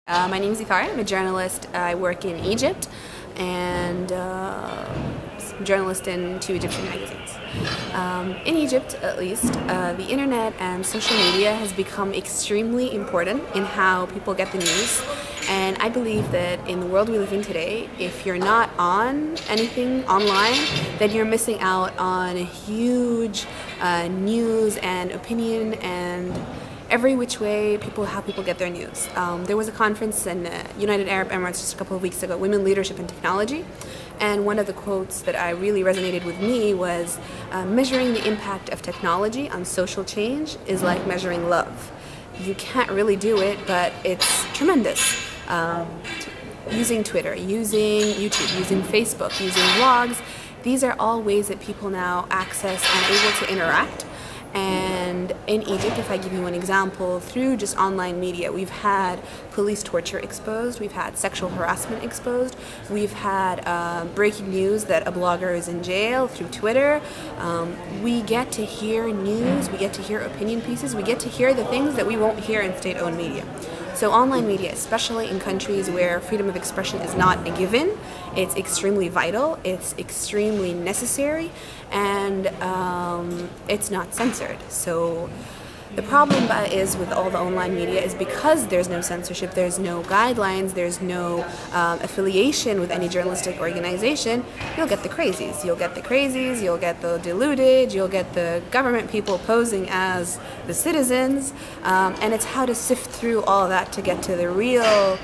My name is Ethar. I'm a journalist. I work in Egypt and journalist in 2 Egyptian magazines. In Egypt, at least, the internet and social media has become extremely important in how people get the news. And I believe that in the world we live in today, if you're not on anything online, then you're missing out on a huge news and opinion and every which way how people get their news. There was a conference in United Arab Emirates just a couple of weeks ago, Women, Leadership and Technology, and one of the quotes that I really resonated with me was, measuring the impact of technology on social change is like measuring love. You can't really do it, but it's tremendous. Using Twitter, using YouTube, using Facebook, using blogs, these are all ways that people now access and are able to interact. And in Egypt, if I give you one example, through just online media, we've had police torture exposed, we've had sexual harassment exposed, we've had breaking news that a blogger is in jail through Twitter. We get to hear news, we get to hear opinion pieces, we get to hear the things that we won't hear in state-owned media. So online media, especially in countries where freedom of expression is not a given, it's extremely vital, it's extremely necessary, and it's not censored. So the problem is with all the online media is because there's no censorship, there's no guidelines, there's no affiliation with any journalistic organization, you'll get the crazies. You'll get the crazies, you'll get the deluded, you'll get the government people posing as the citizens, and it's how to sift through all of that to get to the real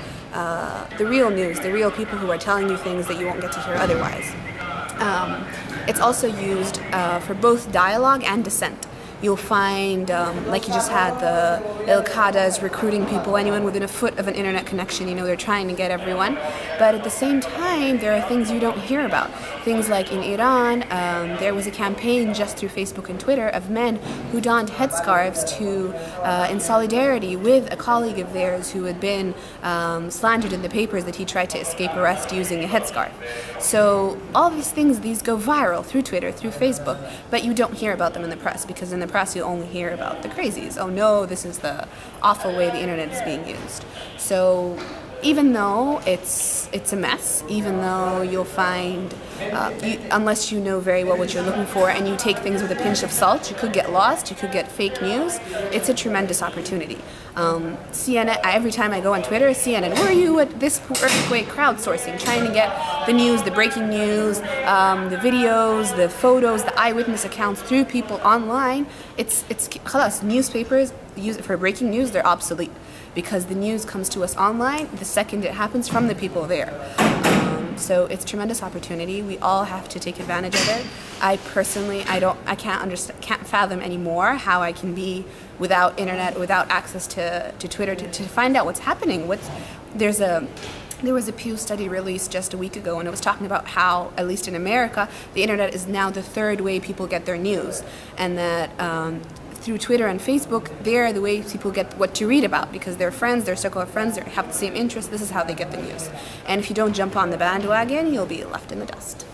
news, the real people who are telling you things that you won't get to hear otherwise. It's also used for both dialogue and dissent. You'll find, like you just had, the Al-Qaeda recruiting people, anyone within a foot of an internet connection, they're trying to get everyone. But at the same time, there are things you don't hear about. Things like in Iran, there was a campaign just through Facebook and Twitter of men who donned headscarves in solidarity with a colleague of theirs who had been slandered in the papers that he tried to escape arrest using a headscarf. So all these things, these go viral through Twitter, through Facebook, but you don't hear about them in the press, because in the press you only hear about the crazies. Oh no, this is the awful way the internet is being used. So even though it's a mess, even though you'll find, unless you know very well what you're looking for and you take things with a pinch of salt, you could get lost, you could get fake news. It's a tremendous opportunity. CNN, every time I go on Twitter, CNN, where are you at this earthquake? Crowdsourcing, trying to get the news, the breaking news, the videos, the photos, the eyewitness accounts through people online. It's khalas, newspapers use it for breaking news, they're obsolete, because the news comes to us online the second it happens from the people there. So it's a tremendous opportunity. We all have to take advantage of it. I personally, I can't fathom anymore how I can be without internet, without access to Twitter to find out what's happening. There was a Pew study released just a week ago, and it was talking about how, at least in America, the internet is now the 3rd way people get their news, and that through Twitter and Facebook, they're the way people get what to read about, because their friends, their circle of friends, they have the same interests. This is how they get the news. And if you don't jump on the bandwagon, you'll be left in the dust.